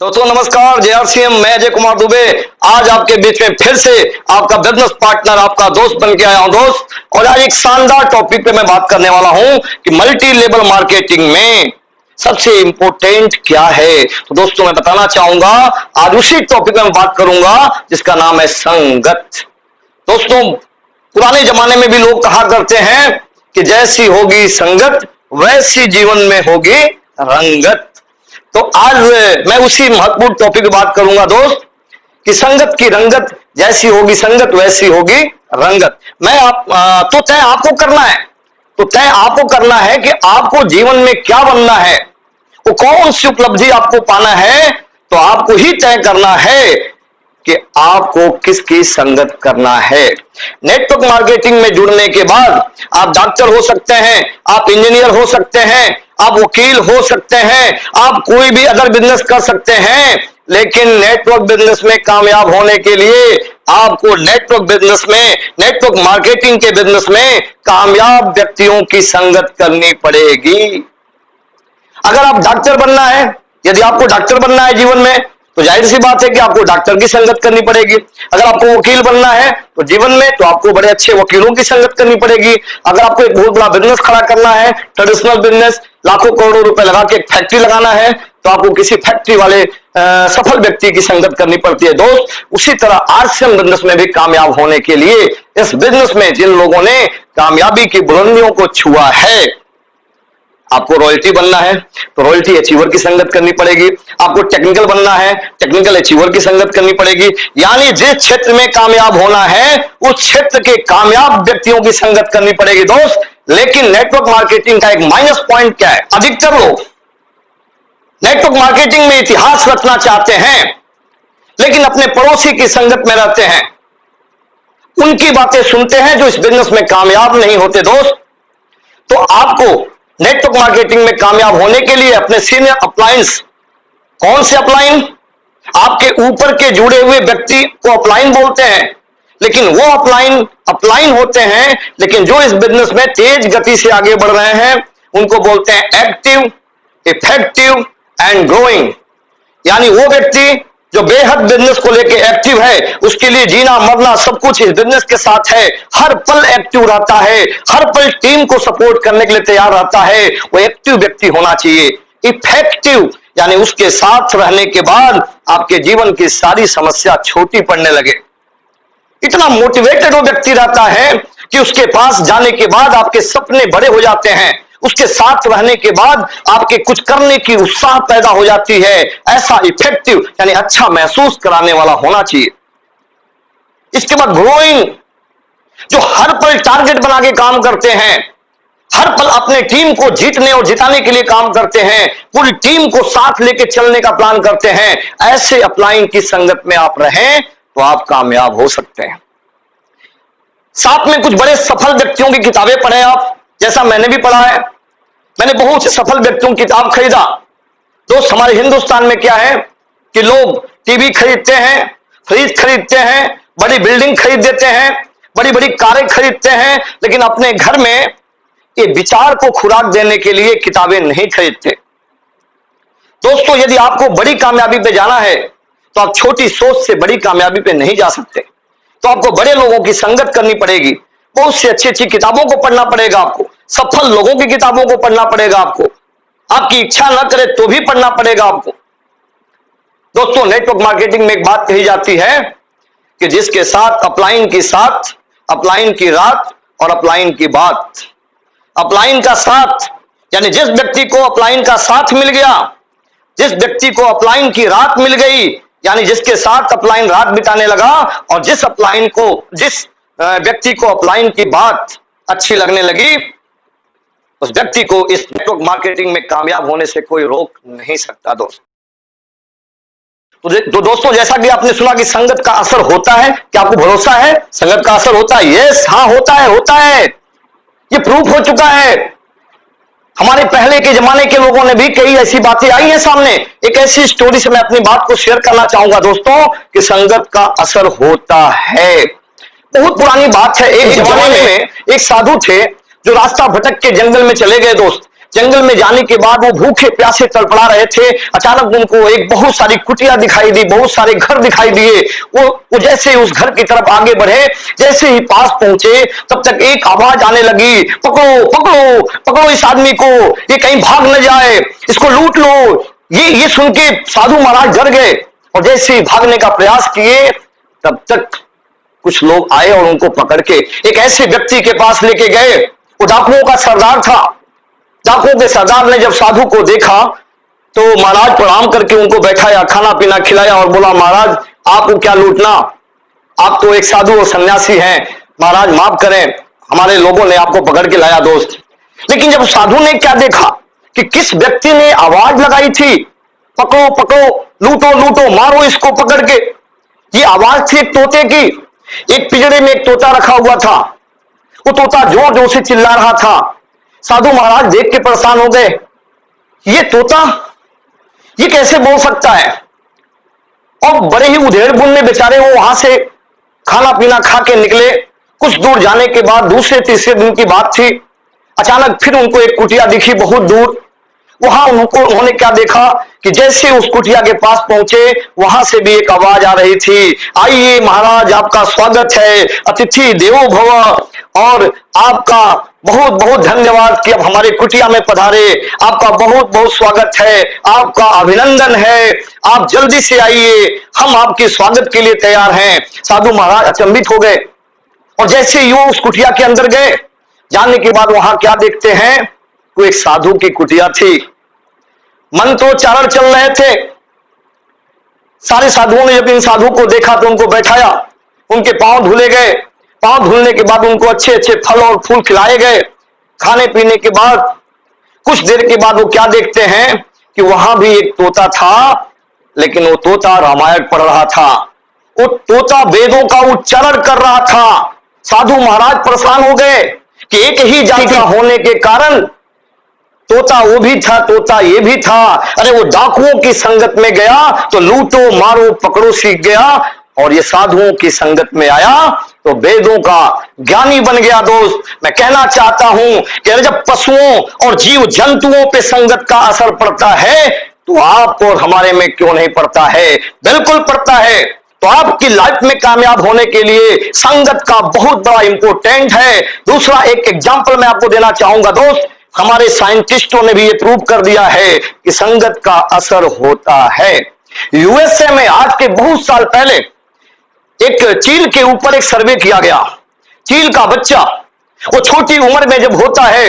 दोस्तों नमस्कार, जेआरसीएम मैं अजय कुमार दुबे आज आपके बीच में फिर से आपका बिजनेस पार्टनर, आपका दोस्त बन के आया हूं दोस्त। और आज एक शानदार टॉपिक पे मैं बात करने वाला हूं कि मल्टी लेवल मार्केटिंग में सबसे इंपॉर्टेंट क्या है। तो दोस्तों मैं बताना चाहूंगा, आज उसी टॉपिक में मैं बात करूंगा जिसका नाम है संगत। दोस्तों पुराने जमाने में भी लोग कहा करते हैं कि जैसी होगी संगत वैसी जीवन में होगी रंगत। तो आज मैं उसी महत्वपूर्ण टॉपिक की बात करूंगा दोस्त कि संगत की रंगत, जैसी होगी संगत वैसी होगी रंगत। तो तय आपको करना है, तो तय आपको करना है कि आपको जीवन में क्या बनना है, वो कौन सी उपलब्धि आपको पाना है। तो आपको ही तय करना है कि आपको किसकी संगत करना है। नेटवर्क मार्केटिंग में जुड़ने के बाद आप डॉक्टर हो सकते हैं, आप इंजीनियर हो सकते हैं, आप वकील हो सकते हैं, आप कोई भी अदर बिजनेस कर सकते हैं, लेकिन नेटवर्क बिजनेस में कामयाब होने के लिए आपको नेटवर्क बिजनेस में, नेटवर्क मार्केटिंग के बिजनेस में कामयाब व्यक्तियों की संगत करनी पड़ेगी। अगर आप डॉक्टर बनना है, यदि आपको डॉक्टर बनना है जीवन में, तो जाहिर सी बात है कि आपको डॉक्टर की संगत करनी पड़ेगी। अगर आपको वकील बनना है तो जीवन में, तो आपको बड़े अच्छे वकीलों की संगत करनी पड़ेगी। अगर आपको एक बहुत बड़ा बिजनेस खड़ा करना है, ट्रेडिशनल बिजनेस, लाखों करोड़ों रुपए लगा के एक फैक्ट्री लगाना है, तो आपको किसी फैक्ट्री वाले सफल व्यक्ति की संगत करनी पड़ती है दोस्त। उसी तरह आरसीएम बिजनेस में भी कामयाब होने के लिए, इस बिजनेस में जिन लोगों ने कामयाबी की बुलंदियों को छुआ है, आपको रॉयल्टी बनना है तो रॉयल्टी अचीवर की संगत करनी पड़ेगी। आपको टेक्निकल बनना है, टेक्निकल अचीवर की संगत करनी पड़ेगी। यानी जिस क्षेत्र में कामयाब होना है उस क्षेत्र के कामयाब व्यक्तियों की संगत करनी पड़ेगी दोस्त। लेकिन नेटवर्क मार्केटिंग का एक माइनस पॉइंट क्या है, अधिकतर लोग नेटवर्क मार्केटिंग में इतिहास रचना चाहते हैं लेकिन अपने पड़ोसी की संगत में रहते हैं, उनकी बातें सुनते हैं जो इस बिजनेस में कामयाब नहीं होते दोस्त। तो आपको नेटवर्क मार्केटिंग में कामयाब होने के लिए अपने सीनियर अपलायंस, कौन से अपलाइन, आपके ऊपर के जुड़े हुए व्यक्ति को अपलाइन बोलते हैं, लेकिन वो अपलाइन होते हैं, लेकिन जो इस बिजनेस में तेज गति से आगे बढ़ रहे हैं उनको बोलते हैं एक्टिव, इफेक्टिव एंड ग्रोइंग। यानी वो व्यक्ति जो बेहद बिजनेस को लेके एक्टिव है, उसके लिए जीना मरना सब कुछ इस बिजनेस के साथ है, हर पल एक्टिव रहता है, हर पल टीम को सपोर्ट करने के लिए तैयार रहता है, वो एक्टिव व्यक्ति होना चाहिए। इफेक्टिव यानी उसके साथ रहने के बाद आपके जीवन की सारी समस्या छोटी पड़ने लगे। इतना मोटिवेटेड वो व्यक्ति रहता है कि उसके पास जाने के बाद आपके सपने बड़े हो जाते हैं, उसके साथ रहने के बाद आपके कुछ करने की उत्साह पैदा हो जाती है। ऐसा इफेक्टिव यानी अच्छा महसूस कराने वाला होना चाहिए। इसके बाद ग्रोइंग, जो हर पल टारगेट बना के काम करते हैं, हर पल अपने टीम को जीतने और जिताने के लिए काम करते हैं, पूरी टीम को साथ लेके चलने का प्लान करते हैं। ऐसे अपलाइन की संगत में आप रहें तो आप कामयाब हो सकते हैं। साथ में कुछ बड़े सफल व्यक्तियों की किताबें पढ़ें आप, जैसा मैंने भी पढ़ा है। मैंने बहुत से सफल व्यक्तियों की किताब खरीदा दोस्त। हमारे हिंदुस्तान में क्या है कि लोग टीवी खरीदते हैं, फ्रिज खरीदते हैं, बड़ी बिल्डिंग खरीद देते हैं, बड़ी बड़ी कारें खरीदते हैं, लेकिन अपने घर में ये विचार को खुराक देने के लिए किताबें नहीं खरीदते। दोस्तों यदि आपको बड़ी कामयाबी पे जाना है तो आप छोटी सोच से बड़ी कामयाबी पे नहीं जा सकते। तो आपको बड़े लोगों की संगत करनी पड़ेगी, बहुत सी अच्छी अच्छी किताबों को पढ़ना पड़ेगा, आपको सफल लोगों की किताबों को पढ़ना पड़ेगा, आपको आपकी इच्छा ना करे तो भी पढ़ना पड़ेगा आपको। दोस्तों नेटवर्क मार्केटिंग में एक बात कही जाती है कि जिसके साथ अपलाइन की साथ, अपलाइन की रात और अपलाइन की बात। अपलाइन का साथ यानी जिस व्यक्ति को अपलाइन का साथ मिल गया, जिस व्यक्ति को अपलाइन की रात मिल गई, यानी जिसके साथ अपलाइन रात बिताने लगा, और जिस व्यक्ति को अपलाइन की बात अच्छी लगने लगी, उस व्यक्ति को इस नेटवर्क मार्केटिंग में कामयाब होने से कोई रोक नहीं सकता दोस्त। तो दोस्तों जैसा कि आपने सुना कि संगत का असर होता है, क्या आपको भरोसा है संगत का असर होता है? यस, हाँ होता है, ये प्रूफ हो चुका है। हमारे पहले के जमाने के लोगों ने भी कई ऐसी बातें आई हैं सामने। एक ऐसी स्टोरी से मैं अपनी बात को शेयर करना चाहूंगा दोस्तों कि संगत का असर होता है। बहुत पुरानी बात है, एक जमाने में एक साधु थे जो रास्ता भटक के जंगल में चले गए दोस्त। जंगल में जाने के बाद वो भूखे प्यासे तड़पड़ा रहे थे। अचानक उनको एक बहुत सारी कुटिया दिखाई दी, बहुत सारे घर दिखाई दिए। वो जैसे उस घर की तरफ आगे बढ़े, जैसे ही पास पहुंचे तब तक एक आवाज आने लगी, पकड़ो पकड़ो पकड़ो इस आदमी को, ये कहीं भाग न जाए, इसको लूट लो। ये सुन के साधु महाराज डर गए और जैसे ही भागने का प्रयास किए तब तक कुछ लोग आए और उनको पकड़ के एक ऐसे व्यक्ति के पास लेके गए। वो डाकुओं का सरदार था। डाकुओं के सरदार ने जब साधु को देखा तो महाराज प्रणाम करके उनको बैठाया, खाना पीना खिलाया और बोला, महाराज आपको क्या लूटना, आप तो एक साधु और सन्यासी हैं, महाराज माफ करें, हमारे लोगों ने आपको पकड़ के लाया दोस्त। लेकिन जब साधु ने क्या देखा कि किस व्यक्ति ने आवाज लगाई थी, पकड़ो पकड़ो, लूटो लूटो, मारो इसको पकड़ के, ये आवाज थी एक तोते की। एक पिंजरे में एक तोता रखा हुआ था। वो तोता जोर जोर से चिल्ला रहा था। साधु महाराज देख के परेशान हो गए, ये तोता ये कैसे बोल सकता है। और बड़े ही उधेड़ बुन में बेचारे वो वहां से खाना पीना खा के निकले। कुछ दूर जाने के बाद दूसरे तीसरे दिन की बात थी, अचानक फिर उनको एक कुटिया दिखी बहुत दूर। वहां उन्होंने क्या देखा कि जैसे उस कुटिया के पास पहुंचे वहां से भी एक आवाज आ रही थी, आइए महाराज आपका स्वागत है, अतिथि देवो भव, और आपका बहुत बहुत धन्यवाद कि अब हमारे कुटिया में पधारे, आपका बहुत बहुत स्वागत है, आपका अभिनंदन है, आप जल्दी से आइए, हम आपके स्वागत के लिए तैयार हैं। साधु महाराज अचंभित हो गए और जैसे ही वो उस कुटिया के अंदर गए, जाने के बाद वहां क्या देखते हैं, वो एक साधु की कुटिया थी। मंत्रोच्चारण चल रहे थे। सारे साधुओं ने जब इन साधु को देखा तो उनको बैठाया, उनके पांव धुले गए। पांव धुलने के बाद उनको अच्छे अच्छे फल और फूल खिलाए गए। खाने पीने के बाद कुछ देर के बाद वो क्या देखते हैं कि वहां भी एक तोता था, लेकिन वो तोता रामायण पढ़ रहा था। वो तोता वेदों का उच्चारण कर रहा था। साधु महाराज परेशान हो गए कि एक ही जाति का होने के कारण तोता वो भी था, तोता ये भी था। अरे वो डाकुओं की संगत में गया तो लूटो मारो पकड़ो सीख गया, और ये साधुओं की संगत में आया तो वेदों का ज्ञानी बन गया। दोस्त, मैं कहना चाहता हूं कि जब पशुओं और जीव जंतुओं पे संगत का असर पड़ता है तो आप और हमारे में क्यों नहीं पड़ता है? बिल्कुल पड़ता है। तो आपकी लाइफ में कामयाब होने के लिए संगत का बहुत बड़ा इंपॉर्टेंट है। दूसरा एक एग्जाम्पल मैं आपको देना चाहूंगा दोस्त, हमारे साइंटिस्टों ने भी ये प्रूव कर दिया है कि संगत का असर होता है। यूएसए में आज के बहुत साल पहले एक चील के ऊपर एक सर्वे किया गया। चील का बच्चा वो छोटी उम्र में जब होता है,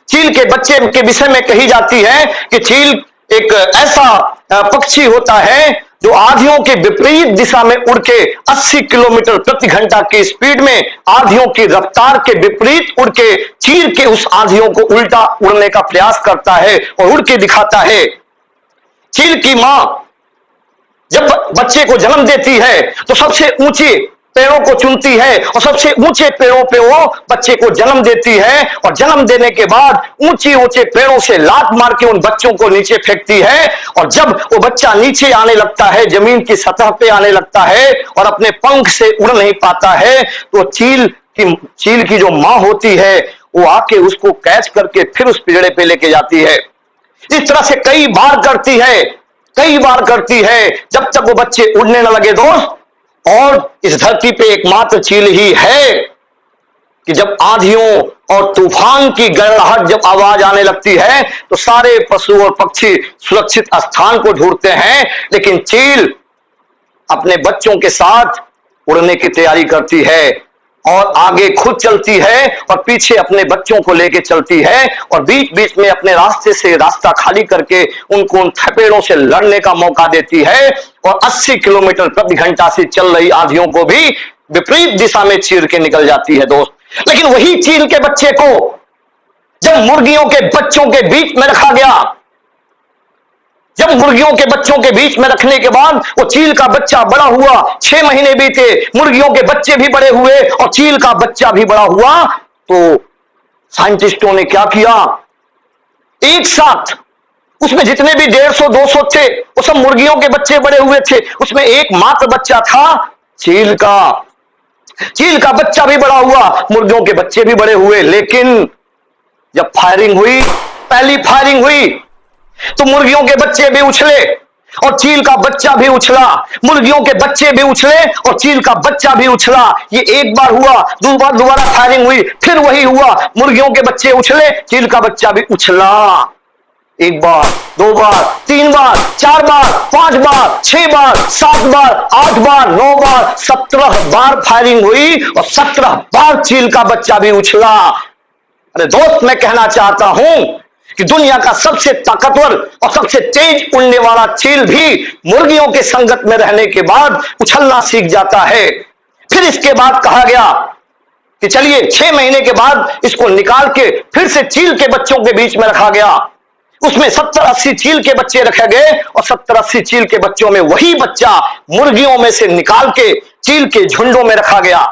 चील के बच्चे के विषय में कही जाती है कि चील एक ऐसा पक्षी होता है जो आंधियों के विपरीत दिशा में उड़ के 80 किलोमीटर प्रति घंटा की स्पीड में आंधियों की रफ्तार के विपरीत उड़ के चीर के उस आंधियों को उल्टा उड़ने का प्रयास करता है और उड़ के दिखाता है। चील की मां जब बच्चे को जन्म देती है तो सबसे ऊंचे पेड़ों को चुनती है और सबसे ऊंचे पेड़ों पे वो बच्चे को जन्म देती है, और जन्म देने के बाद ऊंचे ऊंचे पेड़ों से लात मार के उन बच्चों को नीचे फेंकती है। और जब वो बच्चा नीचे आने लगता है, जमीन की सतह पे आने लगता है और अपने पंख से उड़ नहीं पाता है, तो चील की जो मां होती है वो आके उसको कैच करके फिर उस पिंजरे पे लेके जाती है। इस तरह से कई बार करती है जब तक वो बच्चे उड़ने न लगे दोस्त। और इस धरती पे एकमात्र चील ही है कि जब आंधियों और तूफान की गड़गड़ाहट जब आवाज आने लगती है तो सारे पशु और पक्षी सुरक्षित स्थान को ढूंढते हैं, लेकिन चील अपने बच्चों के साथ उड़ने की तैयारी करती है और आगे खुद चलती है और पीछे अपने बच्चों को लेके चलती है, और बीच बीच में अपने रास्ते से रास्ता खाली करके उनको उन थपेड़ों से लड़ने का मौका देती है, और 80 किलोमीटर प्रति घंटा से चल रही आंधियों को भी विपरीत दिशा में चीर के निकल जाती है दोस्त। लेकिन वही चील के बच्चे को जब मुर्गियों के बच्चों के बीच में रखा गया, जब मुर्गियों के बच्चों के बीच में रखने के बाद वो चील का बच्चा बड़ा हुआ, 6 महीने बीते, मुर्गियों के बच्चे भी बड़े हुए और चील का बच्चा भी बड़ा हुआ, तो साइंटिस्टों ने क्या किया, एक साथ उसमें जितने भी 150-200 थे वो सब मुर्गियों के बच्चे बड़े हुए थे, उसमें एक मात्र बच्चा था चील का बच्चा भी बड़ा हुआ, मुर्गियों के बच्चे भी बड़े हुए। लेकिन जब फायरिंग हुई पहली फायरिंग हुई तो मुर्गियों के बच्चे भी उछले और चील का बच्चा भी उछला, मुर्गियों के बच्चे भी उछले और चील का बच्चा भी उछला। ये एक बार हुआ, दोबारा फायरिंग हुई, फिर वही हुआ, मुर्गियों के बच्चे उछले, चील का बच्चा भी उछला। एक बार, दो बार, तीन बार, चार बार, पांच बार, 6 बार, 7 बार, 8 बार, 9 बार, 17 बार फायरिंग हुई और 17 बार चील का बच्चा भी उछला। अरे दोस्त, मैं कहना चाहता हूं कि दुनिया का सबसे ताकतवर और सबसे तेज उड़ने वाला चील भी मुर्गियों के संगत में रहने के बाद उछलना सीख जाता है। फिर इसके बाद कहा गया कि चलिए 6 महीने के बाद इसको निकाल के फिर से चील के बच्चों के बीच में रखा गया। उसमें 70-80 चील के बच्चे रखे गए और 70-80 चील के बच्चों में वही बच्चा मुर्गियों में से निकाल के चील के झुंडों में रखा गया।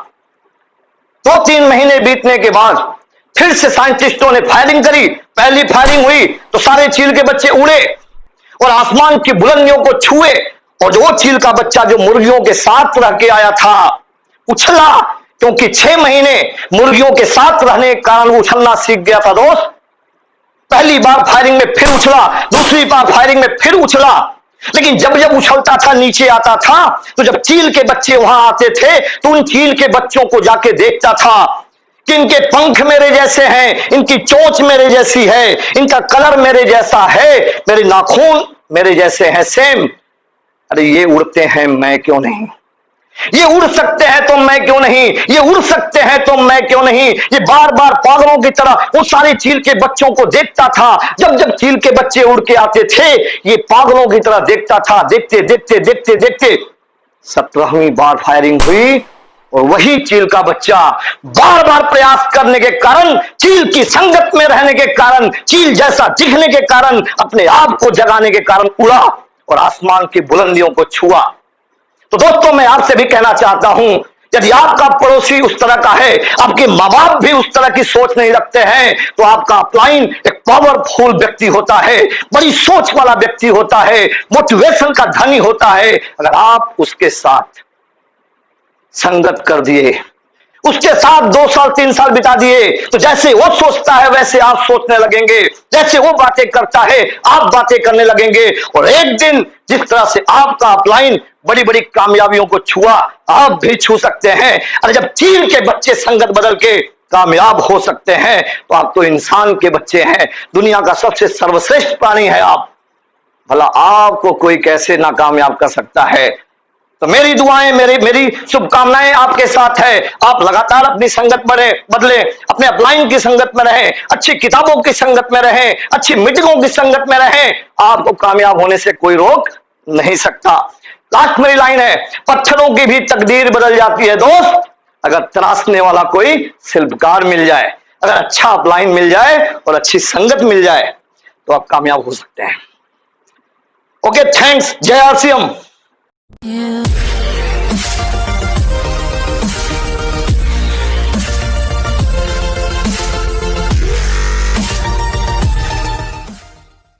2-3 महीने बीतने के बाद फिर से साइंटिस्टों ने फायरिंग करी। पहली फायरिंग हुई तो सारे चील के बच्चे उड़े और आसमान की बुलंदियों को छुए और वो चील का बच्चा जो मुर्गियों के साथ रह के आया था उछला, क्योंकि 6 महीने मुर्गियों के साथ रहने के कारण उछलना सीख गया था। दोस्त, पहली बार फायरिंग में फिर उछला, दूसरी बार फायरिंग में फिर उछला, लेकिन जब जब उछलता था नीचे आता था तो जब चील के बच्चे वहां आते थे तो उन चील के बच्चों को जाके देखता था कि इनके पंख मेरे जैसे हैं, इनकी चोंच मेरे जैसी है, इनका कलर मेरे जैसा है, मेरे नाखून मेरे जैसे हैं सेम। अरे ये उड़ते हैं, मैं क्यों नहीं? ये उड़ सकते हैं तो मैं क्यों नहीं? ये उड़ सकते हैं तो मैं क्यों नहीं? ये बार बार पागलों की तरह उन सारे चील के बच्चों को देखता था। जब जब चील के बच्चे उड़ के आते थे ये पागलों की तरह देखता था। देखते देखते देखते देखते 17वीं बार फायरिंग हुई और वही चील का बच्चा बार बार प्रयास करने के कारण, चील की संगत में रहने के कारण, चील जैसा दिखने के कारण, अपने आप को जगाने के कारण उड़ा और आसमान की बुलंदियों को छुआ। तो दोस्तों, मैं आपसे भी कहना चाहता हूं, यदि आपका पड़ोसी उस तरह का है, आपके माँ बाप भी उस तरह की सोच नहीं रखते हैं, तो आपका अपलाइन एक पावरफुल व्यक्ति होता है, बड़ी सोच वाला व्यक्ति होता है, मोटिवेशन का धनी होता है। अगर आप उसके साथ संगत कर दिए, उसके साथ 2 साल 3 साल बिता दिए, तो जैसे वो सोचता है वैसे आप सोचने लगेंगे, जैसे वो बातें करता है आप बातें करने लगेंगे और एक दिन जिस तरह से आपका अपलाइन बड़ी बड़ी कामयाबियों को छुआ, आप भी छू सकते हैं। अरे जब चील के बच्चे संगत बदल के कामयाब हो सकते हैं तो आप तो इंसान के बच्चे हैं, दुनिया का सबसे सर्वश्रेष्ठ प्राणी है आप। भला आपको कोई कैसे नाकामयाब कर सकता है? तो मेरी दुआएं, मेरी शुभकामनाएं आपके साथ है। आप लगातार अपनी संगत बदले, अपने अपलाइन की संगत में रहें, अच्छी किताबों की संगत में रहें, अच्छी मीटिंगों की संगत में रहें। आपको कामयाब होने से कोई रोक नहीं सकता। लास्ट मेरी लाइन है, पत्थरों की भी तकदीर बदल जाती है दोस्त, अगर तराशने वाला कोई शिल्पकार मिल जाए, अगर अच्छा अपलाइन मिल जाए और अच्छी संगत मिल जाए तो आप कामयाब हो सकते हैं। Okay, thanks. जय आर सी एम।